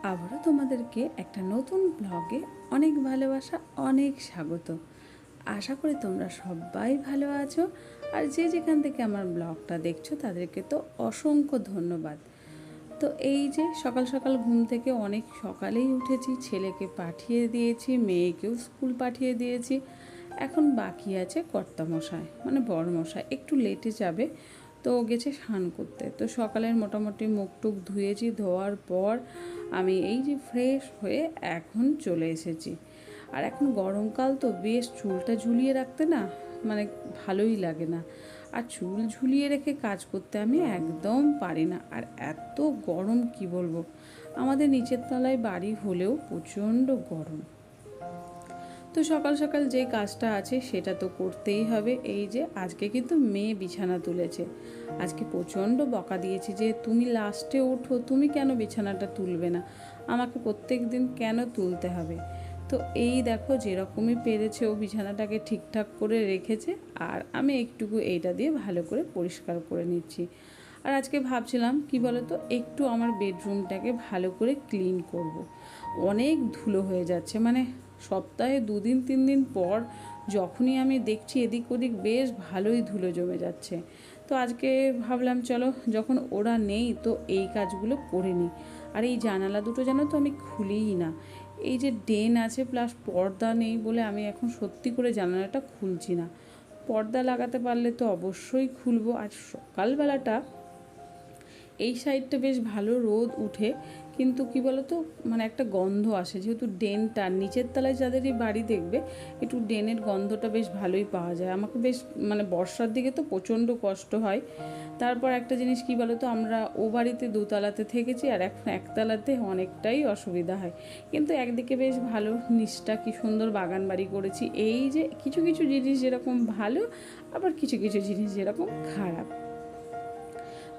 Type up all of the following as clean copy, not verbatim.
আবারও তোমাদেরকে একটা নতুন ব্লগে অনেক ভালোবাসা, অনেক স্বাগত। আশা করি তোমরা সবাই ভালো আছো, আর যে যেখান থেকে আমার ব্লগটা দেখছো তাদেরকে তো অসংখ্য ধন্যবাদ। তো এই যে সকাল সকাল ঘুম থেকে অনেক সকালেই উঠেছি, ছেলেকে পাঠিয়ে দিয়েছি, মেয়েকেও স্কুল পাঠিয়ে দিয়েছি। এখন বাকি আছে কর্তামশাই মানে বড়মশাই, একটু লেটে যাবে, তো গেছে স্নান করতে। তো সকালের মোটামুটি মুখ টুক ধুয়েছি, ধোয়ার পর আমি এই যে ফ্রেশ হয়ে এখন চলে এসেছি। আর এখন গরমকাল তো বেশ চুলটা ঝুলিয়ে রাখতে না মানে ভালোই লাগে না, আর চুল ঝুলিয়ে রেখে কাজ করতে আমি একদম পারি না। আর এত গরম কি বলবো, আমাদের নিচের তলায় বাড়ি হলেও প্রচণ্ড গরম। তো সকাল সকাল যে কাজটা আছে সেটা তো করতেই হবে। এই যে আজকে কিন্তু মেয়ে বিছানা তুলেছে, আজকে প্রচণ্ড বকা দিয়েছি যে তুমি লাস্টে ওঠো, তুমি কেন বিছানাটা তুলবে না, আমাকে প্রত্যেক দিন কেন তুলতে হবে। তো এই দেখো যেরকমই পেরেছে ও বিছানাটাকে ঠিকঠাক করে রেখেছে, আর আমি একটুকু এইটা দিয়ে ভালো করে পরিষ্কার করে নিচ্ছি। আর আজকে ভাবছিলাম কি বলতো, একটু আমার বেডরুমটাকে ভালো করে ক্লিন করব। অনেক ধুলো হয়ে যাচ্ছে, মানে সপ্তাহে 2-3 দিন পর যখনই আমি দেখছি এদিক ওদিক বেশ ভালোই ধুলো জমে যাচ্ছে। তো আজকে ভাবলাম চলো যখন ওরা নেই তো এই কাজগুলো করে নিই। আর এই জানালা দুটো জানো তো আমি খুলিই না, এই যে ড্রেন আছে প্লাস পর্দা নেই বলে আমি এখন সত্যি করে জানালাটা খুলছি না। পর্দা লাগাতে পারলে তো অবশ্যই খুলবো। আর সকালবেলাটা এই সাইডটা বেশ ভালো রোদ উঠে, কিন্তু কি বলতো মানে একটা গন্ধ আসে, যেহেতু ড্রেনটা নিচের তলায় যাদেরই বাড়ি দেখবে একটু ড্রেনের গন্ধটা বেশ ভালোই পাওয়া যায়। আমাকে বেশ মানে বর্ষার দিকে তো প্রচণ্ড কষ্ট হয়। তারপর একটা জিনিস কি বলতো, আমরা ও বাড়িতে দোতলাতে থেকেছি আর এখন একতলাতে অনেকটাই অসুবিধা হয়, কিন্তু একদিকে বেশ ভালো, নিচটা কি সুন্দর বাগান বাড়ি করেছি। এই যে কিছু কিছু জিনিস যেরকম ভালো, আবার কিছু কিছু জিনিস যেরকম খারাপ।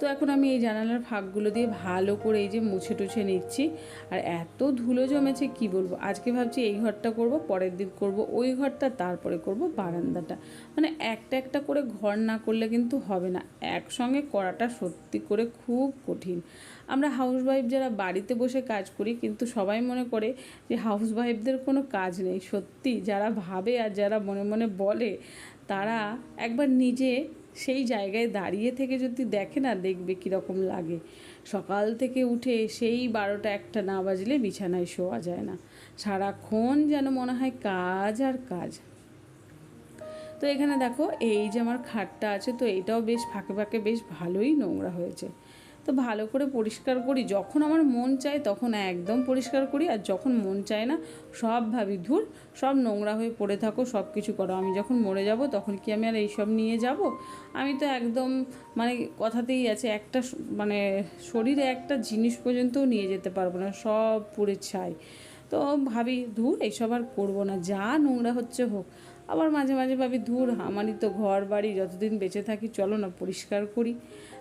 তো এখন আমি এই জানালার ফাঁকগুলো দিয়ে ভালো করে এই যে মুছে টুছে নিচ্ছি। আর এত ধুলো জমেছে কি বলবো, আজকে ভাবছি এই ঘরটা করব, পরের দিন করব ওই ঘরটা, তারপরে করব বারান্দাটা। মানে একটা একটা করে ঘর না করলে কিন্তু হবে না, একসঙ্গে করাটা সত্যি করে খুব কঠিন। আমরা হাউসওয়াইফ যারা বাড়িতে বসে কাজ করি, কিন্তু সবাই মনে করে যে হাউসওয়াইফদের কোনো কাজ নেই। সত্যি যারা ভাবে আর যারা মনে মনে বলে, তারা একবার নিজে সেই জায়গায় দাঁড়িয়ে থেকে যদি দেখে না, দেখবে কীরকম লাগে। সকাল থেকে উঠে সেই 12টা-1টা না বাজলে বিছানায় শোয়া যায় না, সারাক্ষণ যেন মনে হয় কাজ আর কাজ। তো এখানে দেখো এই যে আমার খাটটা আছে, তো এইটাও বেশ ফাঁকে ফাঁকে বেশ ভালোই নোংরা হয়েছে। তো ভালো করে পরিষ্কার করি, যখন আমার মন চায় তখন একদম পরিষ্কার করি, আর যখন মন চায় না সব ভাবি ধুর সব নোংরা হয়ে পড়ে থাকো, সব কিছু করো, আমি যখন মরে যাব তখন কি আমি আর এইসব নিয়ে যাব? আমি তো একদম মানে কথাতেই আছে, একটা মানে শরীরে একটা জিনিস পর্যন্তও নিয়ে যেতে পারবো না, সব পুড়ে ছাই। তো ভাবি ধুর এইসব আর করবো না, যা নোংরা হচ্ছে হোক। আবার মাঝে মাঝে ভাবি ধুর আমারই তো ঘর বাড়ি, যতদিন বেঁচে থাকি চলো না পরিষ্কার করি।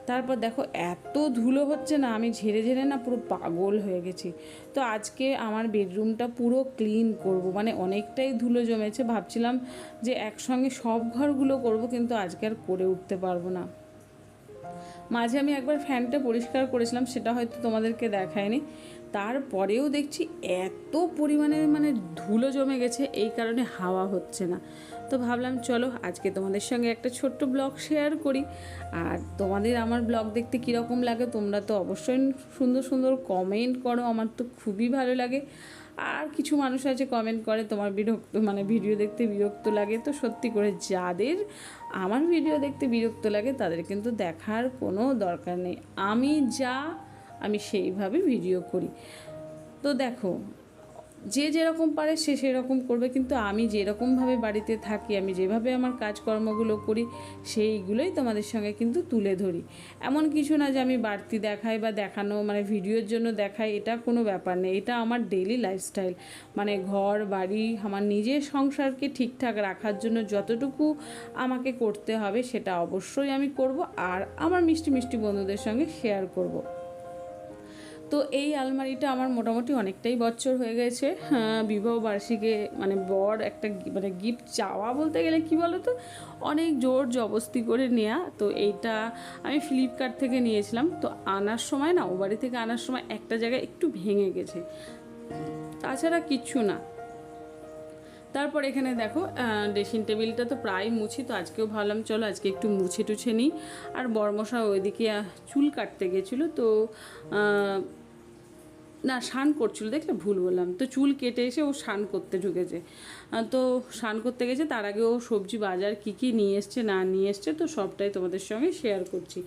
তারপর দেখো এত ধুলো হচ্ছে না, আমি ঝেড়ে ঝেড়ে না পুরো পাগল হয়ে গেছি। তো আজকে আমার বেডরুমটা পুরো ক্লিন করব, মানে অনেকটাই ধুলো জমেছে, ভাবছিলাম যে একসঙ্গে সব ঘরগুলো করব, কিন্তু আজকে আর করে উঠতে পারবো না। মাঝে আমি একবার ফ্যানটা পরিষ্কার করেছিলাম, সেটা হয়তো তোমাদেরকে দেখায়নি। তারপরেও দেখছি এত পরিমাণে মানে ধুলো জমে গেছে, এই কারণে হাওয়া হচ্ছে না। তো ভাবলাম চলো আজকে তোমাদের সঙ্গে একটা ছোট্ট ব্লগ শেয়ার করি। আর তোমাদের আমার ব্লগ দেখতে কীরকম লাগে তোমরা তো অবশ্যই সুন্দর সুন্দর কমেন্ট করো, আমার তো খুবই ভালো লাগে। আর কিছু মানুষ আছে কমেন্ট করে তোমার বিরক্ত মানে ভিডিও দেখতে বিরক্ত লাগে, তো সত্যি করে যাদের আমার ভিডিও দেখতে বিরক্ত লাগে তাদের কিন্তু দেখার কোনো দরকার নেই। আমি সেইভাবে ভিডিও করি। তো দেখো যে যেরকম পারে সে সেরকম করবে, কিন্তু আমি যেরকমভাবে বাড়িতে থাকি, আমি যেভাবে আমার কাজকর্মগুলো করি সেইগুলোই তোমাদের সঙ্গে কিন্তু তুলে ধরি। এমন কিছু না যে আমি বাড়তি দেখাই বা দেখানো মানে ভিডিওর জন্য দেখাই, এটা কোনো ব্যাপার নেই। এটা আমার ডেইলি লাইফস্টাইল, মানে ঘর বাড়ি আমার নিজের সংসারকে ঠিকঠাক রাখার জন্য যতটুকু আমাকে করতে হবে সেটা অবশ্যই আমি করব, আর আমার মিষ্টি মিষ্টি বন্ধুদের সঙ্গে শেয়ার করব। তো তো এই আলমারিটা আমার মোটামুটি অনেকটাই বছর হয়ে গেছে। বিবাহ বার্ষিকী মানে বর একটা মানে গিফট চাওয়া বলতে গেলে কি বলো তো, অনেক জোর জবস্তি করে নেওয়া। তো এইটা আমি ফ্লিপকার্ট থেকে নিয়েছিলাম। তো আনার সময় না, ও বাড়ি থেকে আনার সময় একটা জায়গায় একটু ভেঙে গেছে, তাছাড়া কিচ্ছু না। তারপর এখানে দেখো ড্রেসিং টেবিলটা তো প্রায় মুছি, তো আজকেও ভাবলাম চলো আজকে একটু মুছে টুছে নিই। আর বর্মশা ওইদিকে চুল কাটতে গেছিলো, তো না স্নান করছিল, দেখলে ভুল বললাম, তো চুল কেটে এসে ও স্নান করতে ঢুকেছে। তো স্নান করতে গেছে, তার আগে ও সবজি বাজার কী কী নিয়ে এসছে না নিয়ে এসছে তো সবটাই তোমাদের সঙ্গে শেয়ার করছি।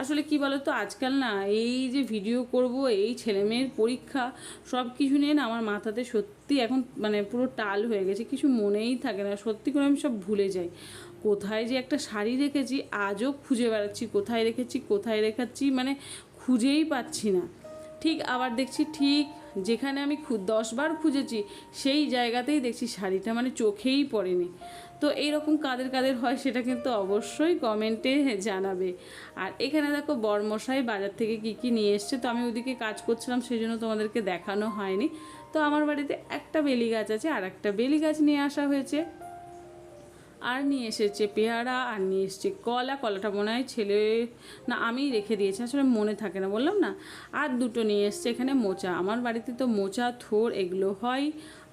আসলে কি বলো তো, আজকাল না এই যে ভিডিও করব, এই ছেলেমেয়ের পরীক্ষা সব কিছু নিয়ে না আমার মাথাতে সত্যি এখন মানে পুরো টাল হয়ে গেছে, কিছু মনেই থাকে না, সত্যি করে আমি সব ভুলে যাই। কোথায় যে একটা শাড়ি রেখেছি আজও খুঁজে বেড়াচ্ছি, কোথায় রেখেছি কোথায় রেখাচ্ছি মানে খুঁজেই পাচ্ছি না। ঠিক আবার দেখছি ঠিক যেখানে আমি 10 বার খুঁজেছি সেই জায়গাতেই দেখছি শাড়িটা মানে চোখেই পড়েনি। তো এইরকম কাদের কাদের হয় সেটা কিন্তু অবশ্যই কমেন্টে জানাবে। আর এখানে দেখো বরমশাই বাজার থেকে কী কী নিয়ে এসছে, তো আমি ওদিকে কাজ করছিলাম সেই জন্য তোমাদেরকে দেখানো হয়নি। তো আমার বাড়িতে একটা বেলি গাছ আছে, আর একটা বেলি গাছ নিয়ে আসা হয়েছে, আর নিয়ে এসেছে পেয়ারা, আর নিয়ে এসেছে কলাটা মনে হয় ছেলে না আমিই রেখে দিয়েছি, আসলে মনে থাকে না বললাম না। আর দুটো নিয়ে এসছে এখানে মোচা, আমার বাড়িতে তো মোচা থোর এগুলো হয়।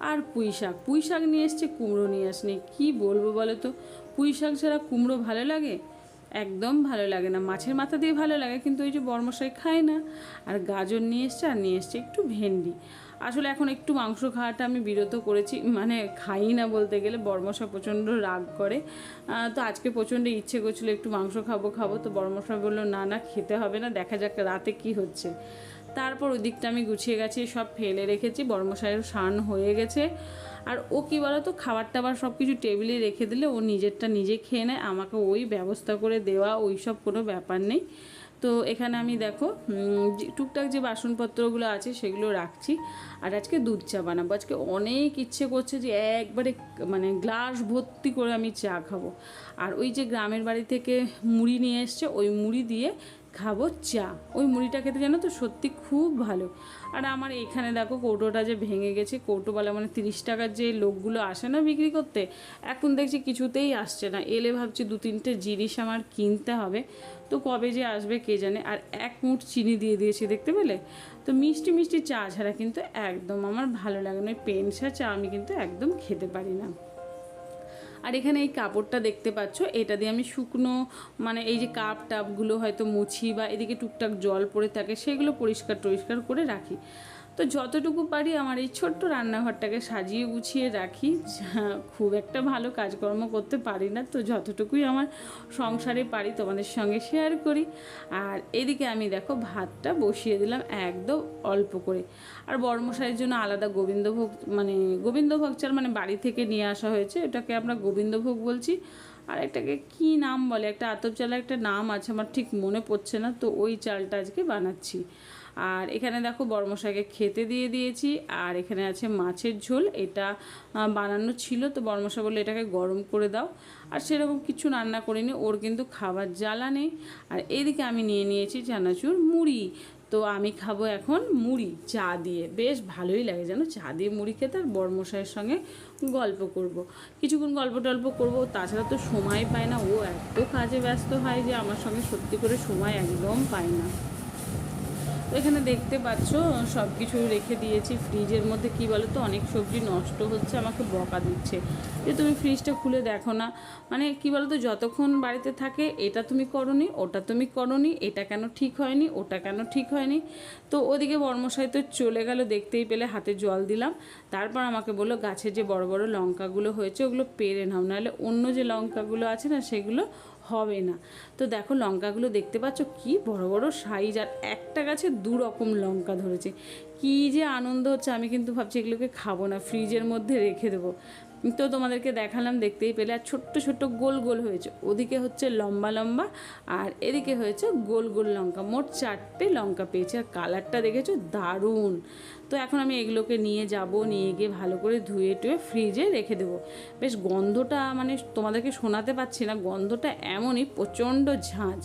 আর পুঁই শাক নিয়ে এসছে, কুমড়ো নিয়ে আসেনি। কী বলবো বলো তো, পুঁই শাক ছাড়া কুমড়ো ভালো লাগে? একদম ভালো লাগে না। মাছের মাথা দিয়ে ভালো লাগে, কিন্তু ওই যে বরমশাই খায় না। আর গাজর নিয়ে এসছে, আর নিয়ে এসছে একটু ভেন্ডি। আসলে এখন একটু মাংস খাওয়াটা আমি বিরত করেছি, মানে খাই না বলতে গেলে, বরমশা প্রচণ্ড রাগ করে। তো আজকে প্রচণ্ড ইচ্ছে করছিলো একটু মাংস খাবো, তো বরমশা বললো না না খেতে হবে না, দেখা যাক রাতে কি হচ্ছে। তারপর ওই দিকটা আমি গুছিয়ে গেছি, সব ফেলে রেখেছি, বরমশাইয়ের স্নান হয়ে গেছে। আর ও কী বলো তো, খাবার টাবার সব কিছু টেবিলে রেখে দিলে ও নিজেরটা নিজে খেয়ে নেয়, আমাকে ওই ব্যবস্থা করে দেওয়া ওই সব কোনো ব্যাপার নেই। তো এখানে আমি দেখো টুকটাক যে বাসনপত্রগুলো আছে সেগুলো রাখছি। আর আজকে দুধ চা বানাবো, আজকে অনেক ইচ্ছে করছে যে একবারে মানে গ্লাস ভর্তি করে আমি চা খাবো। আর ওই যে গ্রামের বাড়ি থেকে মুড়ি নিয়ে এসছে, ওই মুড়ি দিয়ে খাবো চা। ওই মুড়িটা খেতে জানো তো সত্যি খুব ভালো। আর আমার এখানে দেখো কৌটোটা যে ভেঙে গেছে, কৌটোওয়ালা মানে 30 টাকার যে লোকগুলো আসে না বিক্রি করতে, এখন দেখছি কিছুতেই আসছে না। এলে ভাবছি 2-3টে জিনিস আমার কিনতে হবে, তো কবে যে আসবে কে জানে। আর 1 মুঠ চিনি দিয়ে দিয়েছি, দেখতে পেলে? তো মিষ্টি মিষ্টি চা ছাড়া কিন্তু একদম আমার ভালো লাগে না, ওই পেনসা চা আমি কিন্তু একদম খেতে পারি না। আর এখানে এই কাপড়টা দেখতে পাচ্ছ, এটা দিয়ে আমি শুকনো মানে এই যে কাপ টাপগুলো হয়তো মুছি বা এদিকে টুকটাক জল পড়ে থাকে সেগুলো পরিষ্কার করে রাখি। তো যতটুকু পারি আমার এই ছোট্ট রান্নাঘরটাকে সাজিয়ে গুছিয়ে রাখি। খুব একটা ভালো কাজকর্ম করতে পারি না, তো যতটুকুই আমার সংসারে পারি তোমাদের সঙ্গে শেয়ার করি। আর এদিকে আমি দেখো ভাতটা বসিয়ে দিলাম একদম অল্প করে। আর বড়মশাইয়ের জন্য আলাদা গোবিন্দভোগ মানে গোবিন্দভোগ চাল মানে বাড়ি থেকে নিয়ে আসা হয়েছে, এটাকে আমরা গোবিন্দভোগ বলছি। আর একটাকে কী নাম বলে, একটা আতপ চালের একটা নাম আছে, আমার ঠিক মনে পড়ছে না, তো ওই চালটা আজকে বানাচ্ছি। আর এখানে দেখো বড়মশাইকে খেতে দিয়ে দিয়েছি। আর এখানে আছে মাছের ঝোল, এটা বানানো ছিল, তো বড়মশাই বললো এটাকে গরম করে দাও। আর সেরকম কিছু রান্না করিনি, ওর কিন্তু খাবার জ্বালা নেই। আর এইদিকে আমি নিয়ে নিয়েছি চানাচুর মুড়ি, তো আমি খাবো এখন মুড়ি চা দিয়ে, বেশ ভালোই লাগে যেন চা দিয়ে মুড়ি খেতে। আর বড়মশাইয়ের সঙ্গে গল্প করব, কিছুক্ষণ গল্প টল্প করবো, তাছাড়া তো সময় পায় না, ও এত কাজে ব্যস্ত হয় যে আমার সঙ্গে সত্যি করে সময় একদম পায় না। তো এখানে দেখতে পাচ্ছ সব কিছু রেখে দিয়েছি ফ্রিজের মধ্যে। কি বলো তো, অনেক সবজি নষ্ট হচ্ছে, আমাকে বকা দিচ্ছে যে তুমি ফ্রিজটা খুলে দেখো না। মানে কি বলো তো, যতক্ষণ বাড়িতে থাকে এটা তুমি করনি, ওটা তুমি করনি, এটা কেন ঠিক হয়নি, ওটা কেন ঠিক হয়নি। তো ওদিকে বর্মশাই তো চলে গেল, দেখতেই পেলে হাতে জল দিলাম। তারপর আমাকে বললো গাছে যে বড় বড় লঙ্কাগুলো হয়েছে ওগুলো পেরে নাও, নাহলে অন্য যে লঙ্কাগুলো আছে না সেগুলো হবে না। তো দেখো লঙ্কাগুলো দেখতে পাচ্ছ কি বড় বড় সাইজ, আর একটা গাছে 2 রকম লঙ্কা ধরেছে। কি যে আনন্দ হচ্ছে, আমি কিন্তু ভাবছি এগুলোকে খাবো না, ফ্রিজের মধ্যে রেখে দেবো। তো তোমাদেরকে দেখালাম, দেখতেই পেলে। আর ছোট্ট ছোট্ট গোল গোল হয়েছে, ওদিকে হচ্ছে লম্বা লম্বা, আর এদিকে হয়েছে গোল গোল লঙ্কা। মোট 4টে লঙ্কা পেয়েছে, আর কালারটা দেখেছো দারুণ। তো এখন আমি এগুলোকে নিয়ে গিয়ে ভালো করে ধুয়ে টুয়ে ফ্রিজে রেখে দেবো। বেশ গন্ধটা মানে তোমাদেরকে শোনাতে পারছি না, গন্ধটা এমনই প্রচণ্ড ঝাঁঝ।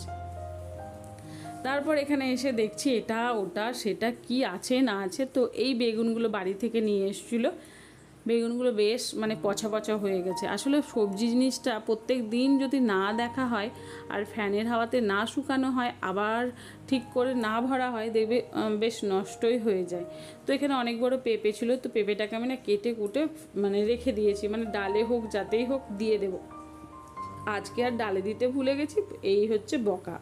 তারপর এখানে এসে দেখছি এটা ওটা সেটা কি আছে না আছে। তো এই বেগুনগুলো বাড়ি থেকে নিয়ে এসেছিলো। বেগুনগুলো বেশ মানে পচা পচা হয়ে গেছে। আসলে সবজি জিনিসটা প্রত্যেক দিন যদি না দেখা হয় আর ফ্যানের হাওয়াতে না শুকানো হয়, আবার ঠিক করে না ভরা হয়, দেখবে বেশ নষ্টই হয়ে যায়। তো এখানে অনেক বড় পেঁপে ছিল, তো পেঁপেটাকে আমি না কেটে কুটে মানে রেখে দিয়েছি, মানে ডালে হোক যাতেই হোক দিয়ে দেবো। আজকে আর ডালে দিতে ভুলে গেছি, এই হচ্ছে বকা।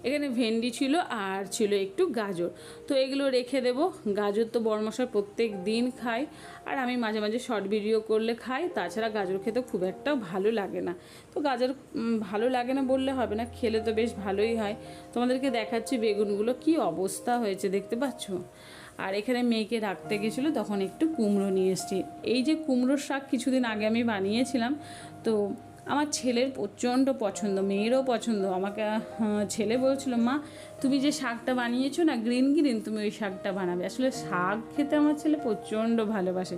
এখানে ভেন্ডি ছিল আর ছিল একটু গাজর, তো এগুলো রেখে দেবো। গাজর তো বড়মশাই প্রত্যেক দিন খাই, আর আমি মাঝে মাঝে শর্ট ভিডিও করলে খাই। তাছাড়া গাজর খেতে খুব একটা ভালো লাগে না। তো গাজর ভালো লাগে না বললে হবে না, খেলে তো বেশ ভালোই হয়। তোমাদেরকে দেখাচ্ছি বেগুনগুলো কি অবস্থা হয়েছে, দেখতে পাচ্ছ। আর এখানে মেয়েকে রাখতে গেছিলো, তখন একটু কুমড়ো নিয়ে এসেছি। এই যে কুমড়োর শাক কিছুদিন আগে আমি বানিয়েছিলাম, তো আমার ছেলের প্রচণ্ড পছন্দ, মেয়েরও পছন্দ। আমাকে ছেলে বলছিল, মা তুমি যে শাকটা বানিয়েছো না গ্রিন গ্রিন, তুমি ওই শাকটা বানাবে। আসলে শাক খেতে আমার ছেলে প্রচণ্ড ভালোবাসে,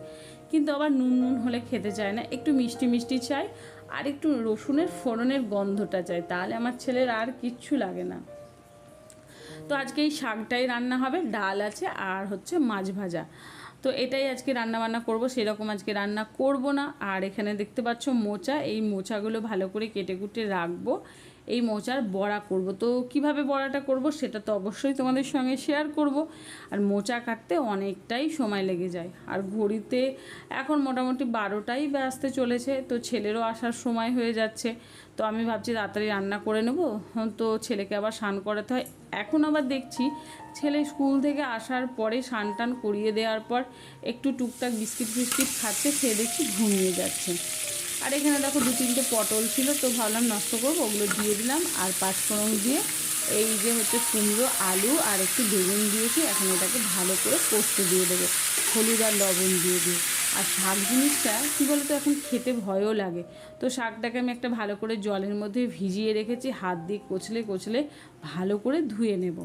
কিন্তু আবার নুন নুন হলে খেতে চায় না, একটু মিষ্টি মিষ্টি চায়, আর একটু রসুনের ফোড়নের গন্ধটা চায়, তাহলে আমার ছেলের আর কিচ্ছু লাগে না। তো আজকে এই শাকটাই রান্না হবে, ডাল আছে আর হচ্ছে মাছ ভাজা। তো এটাই আজকে রান্না বান্না করব, সেরকম আজকে রান্না করব না। আর এখানে দেখতে পাচ্ছ মোচা, এই মোচাগুলো ভালো করে কেটে কুটে রাখবো, এই মোচার বড়া করব। তো কিভাবে বড়াটা করব সেটা তো অবশ্যই তোমাদের সঙ্গে শেয়ার করব। আর মোচা কাটতে অনেকটাই সময় লেগে যায়, আর ঘড়িতে এখন মোটামুটি 12টাই বাজতে চলেছে, তো ছেলেরও আসার সময় হয়ে যাচ্ছে। তো আমি ভাবছি তাড়াতাড়ি রান্না করে নেব, তো ছেলেকে আবার স্নান করাতে হয়। এখন আবার দেখছি ছেলে স্কুল থেকে আসার পরে স্নান টান করিয়ে দেওয়ার পর একটু টুকটাক বিস্কিট ফিস্কিট খাচ্ছে, খেয়ে দেখছি ঘুমিয়ে যাচ্ছে। আর এখানে দেখো 2-3টে পটল ছিল, তো ভাবলাম নষ্ট করবো, ওগুলো দিয়ে দিলাম। আর পাঁচফোড়ন দিয়ে এই যে হচ্ছে কুমড়ো, আলু আর একটু বেগুন দিয়েছি। এখন এটাকে ভালো করে কষতে দিয়ে দেবো, হলুদ আর লবণ দিয়ে দিই। আর শাক জিনিসটা কী বলতো, এখন খেতে ভয়ও লাগে। তো শাকটাকে আমি একটা ভালো করে জলের মধ্যে ভিজিয়ে রেখেছি, হাত দিয়ে কচলে কচলে ভালো করে ধুয়ে নেব।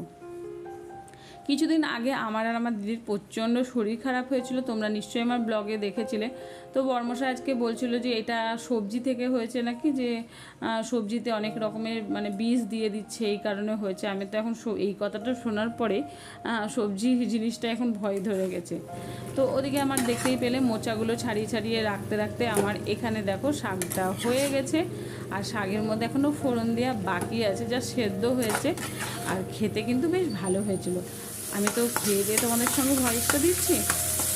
কিছুদিন আগে আমার আর আমার দিদির প্রচণ্ড শরীর খারাপ হয়েছিল, তোমরা নিশ্চয়ই আমার ব্লগে দেখেছিলে। তো বর্মশাই আজকে বলছিল যে এটা সবজি থেকে হয়েছে নাকি, যে সবজিতে অনেক রকমের মানে বীজ দিয়ে দিচ্ছে, এই কারণে হয়েছে। আমি তো এখন এই কথাটা শোনার পরে সবজি জিনিসটা এখন ভয় ধরে গেছে। তো ওদিকে আমার দেখতেই পেলে মোচাগুলো ছাড়িয়ে ছাড়িয়ে রাখতে রাখতে আমার এখানে দেখো শাকটা হয়ে গেছে। আর শাকের মধ্যে এখনও ফোড়ন দেওয়া বাকি আছে, যা সেদ্ধ হয়েছে, আর খেতে কিন্তু বেশ ভালো হয়েছিল। আমি তো খেয়ে দিয়ে তোমাদের সঙ্গে ভয়েসটা দিচ্ছি।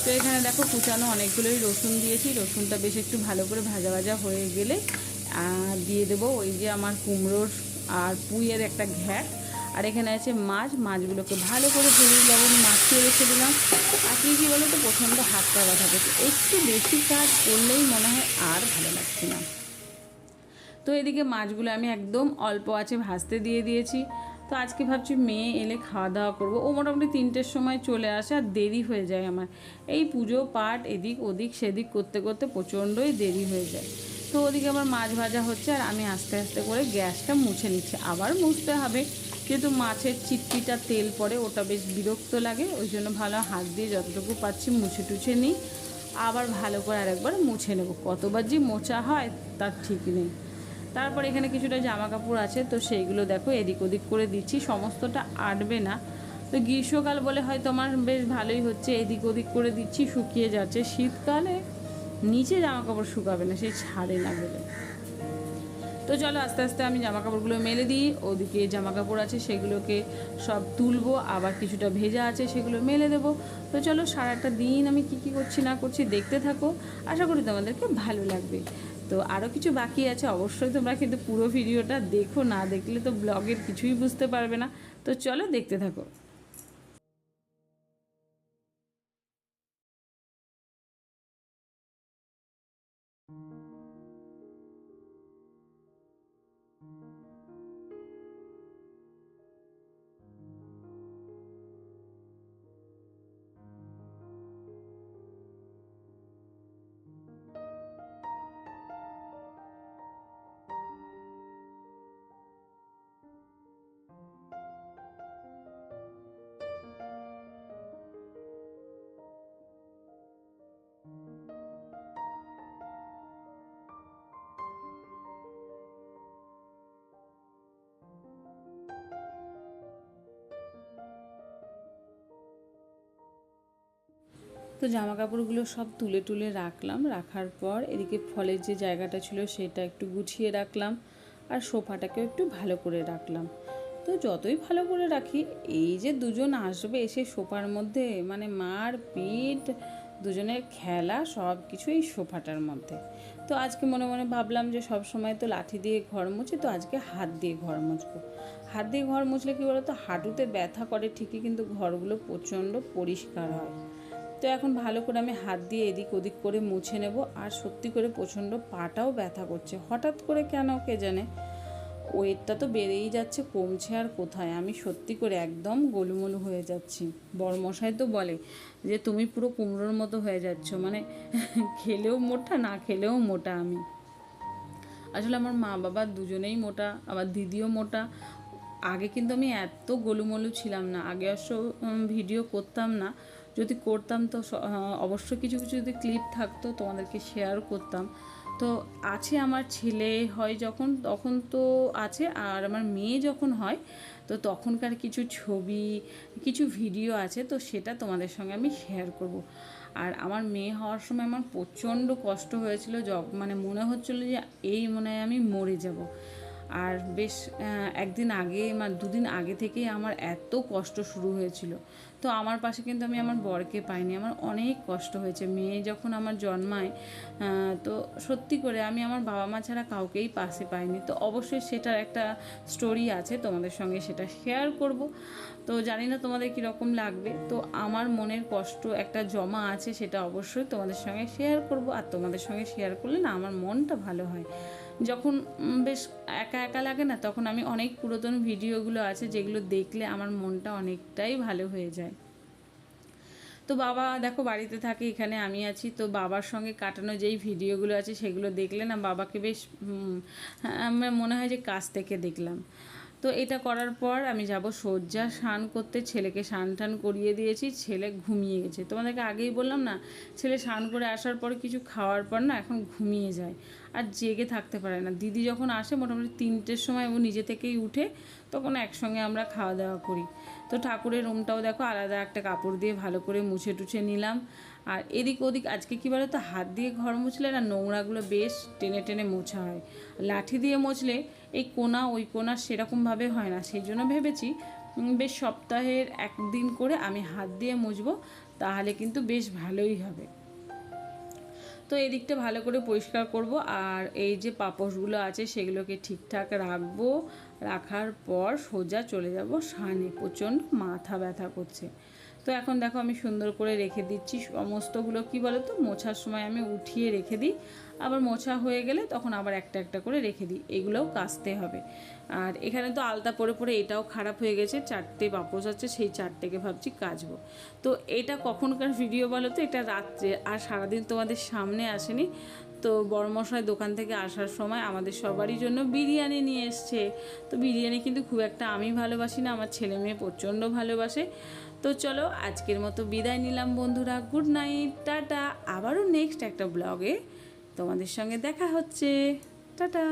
তো এখানে দেখো কুচানো অনেকগুলোই রসুন দিয়েছি, রসুনটা বেশ একটু ভালো করে ভাজা ভাজা হয়ে গেলে দিয়ে দেবো ওই যে আমার কুমড়োর আর পুঁইয়ের একটা ঘ্যাট। আর এখানে আছে মাছ, মাছগুলোকে ভালো করে হলুদ লবণ মাখিয়ে রেখে দিলাম। আর কী বলো তো, প্রচণ্ড হাতটা ব্যথা করছে, একটু বেশি কাজ করলেই মনে হয় আর ভালো লাগছে না। তো এদিকে মাছগুলো আমি একদম অল্প আছে ভাজতে দিয়ে দিয়েছি। তো আজকে ভাবছি মেয়ে এলে খাওয়া দাওয়া করবো, ও মোটামুটি 3টের সময় চলে আসে, আর দেরি হয়ে যায় আমার এই পুজো পাঠ এদিক ওদিক সেদিক করতে করতে, প্রচণ্ডই দেরি হয়ে যায়। তো ওদিকে আমার মাছ ভাজা হচ্ছে, আর আমি আস্তে আস্তে করে গ্যাসটা মুছে নিচ্ছি। আবার মুছতে হবে, যেহেতু মাছের চিটচিটা তেল পড়ে, ওটা বেশ বিরক্ত লাগে, ওই জন্য ভালো হাত দিয়ে যতটুকু পাচ্ছি মুছে টুছে নিই। আবার ভালো করে আরেকবার মুছে নেব, কতবার যে মোছা হয় তার ঠিক নেই। তারপর এখানে কিছুটা জামা কাপড় আছে, তো সেইগুলো দেখো এদিক ওদিক করে দিচ্ছি, সমস্তটা আটবে না। তো গ্রীষ্মকাল বলে হয়তো আমার বেশ ভালোই হচ্ছে, এদিক ওদিক করে দিচ্ছি, শুকিয়ে যাচ্ছে। শীতকালে নিচে জামা কাপড় শুকাবে না, সেই ছাড়ে না গেলে। তো চলো আস্তে আস্তে আমি জামা কাপড়গুলো মেলে দিই। ওদিকে জামা কাপড় আছে সেগুলোকে সব তুলবো, আবার কিছুটা ভেজা আছে সেগুলো মেলে দেবো। তো চলো সারাটা দিন আমি কি করছি না করছি দেখতে থাকো, আশা করি তোমাদেরকে ভালো লাগবে। তো আরও কিছু বাকি আছে, অবশ্যই তোমরা কিন্তু পুরো ভিডিওটা দেখো, না দেখলে তো ব্লগের কিছুই বুঝতে পারবে না। তো চলো দেখতে থাকো। তো জামা কাপড়গুলো সব তুলে তুলে রাখলাম, রাখার পর এদিকে ফলের যে জায়গাটা ছিল সেটা একটু গুছিয়ে রাখলাম, আর সোফাটাকেও একটু ভালো করে রাখলাম। তো যতই ভালো করে রাখি, এই যে দুজন আসবে এসে সোফার মধ্যে, মানে মার পিঠ, দুজনের খেলা, সব কিছু এই সোফাটার মধ্যে। তো আজকে মনে মনে ভাবলাম যে সব সময় তো লাঠি দিয়ে ঘর মুছি, তো আজকে হাত দিয়ে ঘর মুছবো। হাত দিয়ে ঘর মুছলে কী বলো তো, হাঁটুতে ব্যথা করে ঠিকই, কিন্তু ঘরগুলো প্রচণ্ড পরিষ্কার হয়। তো এখন ভালো করে আমি হাত দিয়ে এদিক ওদিক করে মুছে নেব। আর সত্যি করে প্রচণ্ড পাটাও ব্যথা করছে, হঠাৎ করে কেন কে জানে। ওয়েটটা তো বেড়েই যাচ্ছে, কমছে আর কোথায়। আমি সত্যি করে একদম গোলুমলু হয়ে যাচ্ছি। বড়মশাই তো বলে যে তুমি পুরো কুমড়োর মতো হয়ে যাচ্ছ, মানে খেলেও মোটা, না খেলেও মোটা আমি। আসলে আমার মা বাবা দুজনেই মোটা, আবার দিদিও মোটা। আগে কিন্তু আমি এত গোলুমলু ছিলাম না, আগে অবশ্য ভিডিও করতাম না। যদি করতাম তো অবশ্যই কিছু কিছু যদি ক্লিপ থাকতো তোমাদেরকে শেয়ার করতাম। তো আছে, আমার ছেলে হয় যখন, তখন তো আছে, আর আমার মেয়ে যখন হয় তো তখনকার কিছু ছবি, কিছু ভিডিও আছে, তো সেটা তোমাদের সঙ্গে আমি শেয়ার করব। আর আমার মেয়ে হওয়ার সময় আমার প্রচণ্ড কষ্ট হয়েছিল, মানে মনে হচ্ছিলো যে এই মনে হয় আমি মরে যাব। আর বেশ একদিন আগে, মানে দুদিন আগে থেকেই আমার এত কষ্ট শুরু হয়েছিল। তো আমার পাশে কিন্তু আমি আমার বরকে পাইনি, আমার অনেক কষ্ট হয়েছে। মেয়ে যখন আমার জন্মায়, তো সত্যি করে আমি আমার বাবা মা ছাড়া কাউকেই পাশে পাইনি। তো অবশ্যই সেটার একটা স্টোরি আছে, তোমাদের সঙ্গে সেটা শেয়ার করব। তো জানি না তোমাদের কীরকম লাগবে। তো আমার মনের কষ্ট একটা জমা আছে, সেটা অবশ্যই তোমাদের সঙ্গে শেয়ার করব। আর তোমাদের সঙ্গে শেয়ার করলে না আমার মনটা ভালো হয়। যখন বেশ একা একা লাগে না, তখন আমি অনেক পুরাতন ভিডিওগুলো আছে যেগুলো দেখলে আমার মনটা অনেকটাই ভালো হয়ে যায়। তো বাবা দেখো বাড়িতে থাকে, এখানে আমি আছি। তো বাবার সঙ্গে কাটানো যেই ভিডিওগুলো আছে সেগুলো দেখলে না বাবাকে বেশ আমার মনে হয় যে কাছ থেকে দেখলাম। তো এটা করার পর আমি যাব সজ্জা স্নান করতে। ছেলেকে স্নান টান করিয়ে দিয়েছি, ছেলে ঘুমিয়ে গেছে। তোমাদেরকে আগেই বললাম না, ছেলে স্নান করে আসার পর কিছু খাওয়ার পর না এখন ঘুমিয়ে যায়, আর জেগে থাকতে পারে না। দিদি যখন আসে মোটামুটি 3টের সময় ও নিজে থেকেই উঠে, তখন একসঙ্গে আমরা খাওয়া দাওয়া করি। তো ঠাকুরের রুমটাও দেখো আলাদা একটা কাপড় দিয়ে ভালো করে মুছে টুছে নিলাম। আর এদিক ওদিক আজকে কী বলো তো, হাত দিয়ে ঘর মুছলে না নোংরাগুলো বেশ টেনে টেনে মোছা হয়। লাঠি দিয়ে মুছলে এই কোনা ওই কোনা সেরকমভাবে হয় না। সেই জন্য ভেবেছি বেশ সপ্তাহের একদিন করে আমি হাত দিয়ে মুছবো, তাহলে কিন্তু বেশ ভালোই হবে। তো এই দিকটা ভালো করে পরিষ্কার করব। আর এই যে পাপোশগুলো আছে সেগুলোকে ঠিকঠাক রাখবো। রাখার পর সোজা চলে যাব স্নানে। প্রচণ্ড মাথা ব্যথা করছে। তো এখন দেখো আমি সুন্দর করে রেখে দিচ্ছি সমস্তগুলো। কি বলো তো, মোছার সময় আমি উঠিয়ে রেখে দিই, আবার মোছা হয়ে গেলে তখন আবার একটা একটা করে রেখে দিই। এগুলোও কাচতে হবে। আর এখানে তো আলতা পরে পরে এটাও খারাপ হয়ে গেছে, 4টে পাপোশ আছে, সেই 4টেকে ভাবছি কাচবো। তো এটা কখনকার ভিডিও বলো তো, এটা রাত্রে, আর সারাদিন তোমাদের সামনে আসেনি। তো বড়মশাই দোকান থেকে আসার সময় আমাদের সবারই জন্য বিরিয়ানি নিয়ে এসছে। তো বিরিয়ানি কিন্তু খুব একটা আমি ভালোবাসি না, আমার ছেলে মেয়ে প্রচণ্ড ভালোবাসে। তো চলো আজকের মতো বিদায় নিলাম বন্ধুরা, গুড নাইট, টাটা। আবারও নেক্সট একটা ব্লগে তোমাদের সঙ্গে দেখা হচ্ছে, টাটা।